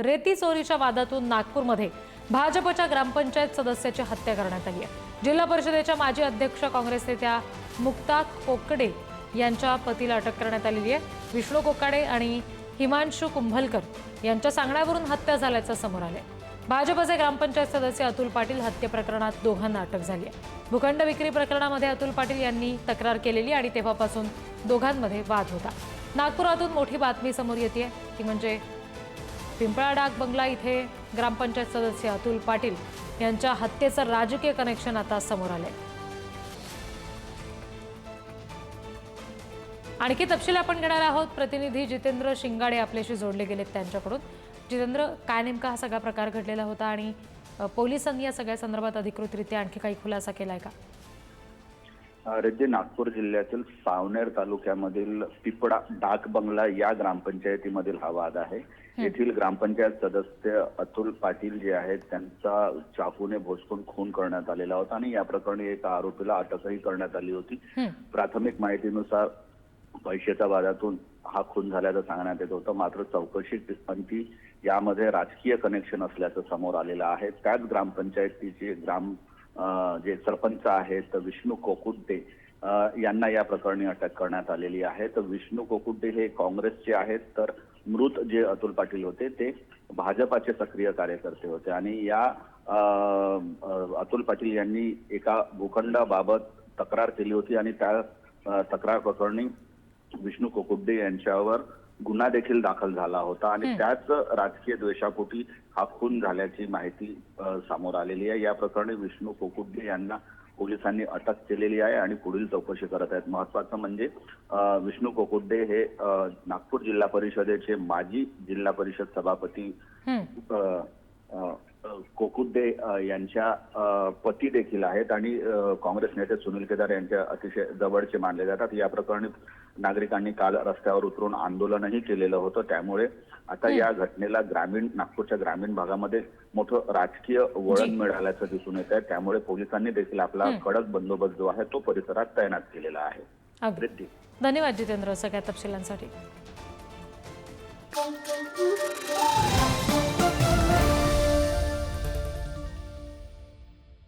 रेती चोरीच्या वादातून नागपूरमध्ये भाजपच्या ग्रामपंचायत सदस्याची हत्या करण्यात आली आहे। जिल्हा परिषदेच्या माजी अध्यक्ष काँग्रेस नेत्या मुक्ता कोकडे यांच्या पतीला अटक करण्यात आलेली आहे। विष्णू कोकाडे आणि हिमांशु कुंभलकर यांच्या सांगण्यावरून हत्या झाल्याचं समोर आले। भाजपचे ग्रामपंचायत सदस्य अतुल पाटील हत्ये प्रकरणात दोघांना अटक झाली आहे। भूखंड विक्री प्रकरणामध्ये अतुल पाटील यांनी तक्रार केलेली आणि तेव्हापासून दोघांमध्ये वाद होता। नागपुरातून मोठी बातमी समोर येते ती म्हणजे पिंपळा डाक बंगला इथे ग्रामपंचायत सदस्य अतुल पाटील यांच्या हत्येचं राजकीय कनेक्शन आता समोर आले। आणखी तपशील आपण घेणार आहोत। प्रतिनिधी जितेंद्र शिंगाडे आपल्याशी जोडले गेलेत त्यांच्याकडून। जितेंद्र, काय नेमका हा सगळा प्रकार घडलेला होता आणि पोलिसांनी या सगळ्या संदर्भात अधिकृतरित्या आणखी काही खुलासा केलाय का? राज्य नागपूर जिल्ह्यातील सावनेर तालुक्यामधील पिपळा डाक बंगला या ग्रामपंचायतीमधील हा वाद आहे। येथील ग्रामपंचायत सदस्य अतुल पाटील जे आहेत त्यांचा चाकूने भोसकून खून करण्यात आलेला होता आणि या प्रकरणी एका आरोपीला अटकही करण्यात आली होती। प्राथमिक माहितीनुसार पैशाच्या वादातून हा खून झाल्याचं सांगण्यात येत होतं, मात्र चौकशी यामध्ये राजकीय कनेक्शन असल्याचं समोर आलेलं आहे। त्याच ग्रामपंचायतीचे जे सरपंच आहेत विष्णू कोकुड्डे यांना या प्रकरणी अटक करण्यात आलेली आहे। तर विष्णू कोकुड्डे हे काँग्रेसचे आहेत, तर मृत जे अतुल पाटील होते ते भाजपाचे सक्रिय कार्यकर्ते होते आणि या अतुल पाटील यांनी एका भूखंडाबाबत तक्रार केली होती आणि त्या तक्रार प्रकरणी विष्णू कोकुड्डे यांच्यावर गुन्हा देखील दाखल झाला होता आणि त्याच राजकीय द्वेषापोटी हा खून झाल्याची माहिती समोर आलेली आहे। या प्रकरणी विष्णू कोकुड्डे यांना पोलिसांनी अटक केलेली आहे आणि पुढील चौकशी करत आहेत। महत्त्वाचं म्हणजे विष्णू कोकुड्डे हे नागपूर जिल्हा परिषदेचे माजी जिल्हा परिषद सभापती कोकुड्डे यांच्या पती देखील आहेत आणि काँग्रेस नेते सुनील केदार यांच्या अतिशय जवळचे मानले जातात। या प्रकरणी नागरिकांनी काल रस्त्यावर उतरून आंदोलनही केलेलं होतं, त्यामुळे आता या घटनेला नागपूरच्या ग्रामीण भागामध्ये मोठं राजकीय वळण मिळाल्याचं दिसून येत आहे। त्यामुळे पोलिसांनी देखील आपला कडक बंदोबस्त जो आहे तो परिसरात तैनात केलेला आहे। धन्यवाद जितेंद्र सगळ्या तपशिलांसाठी।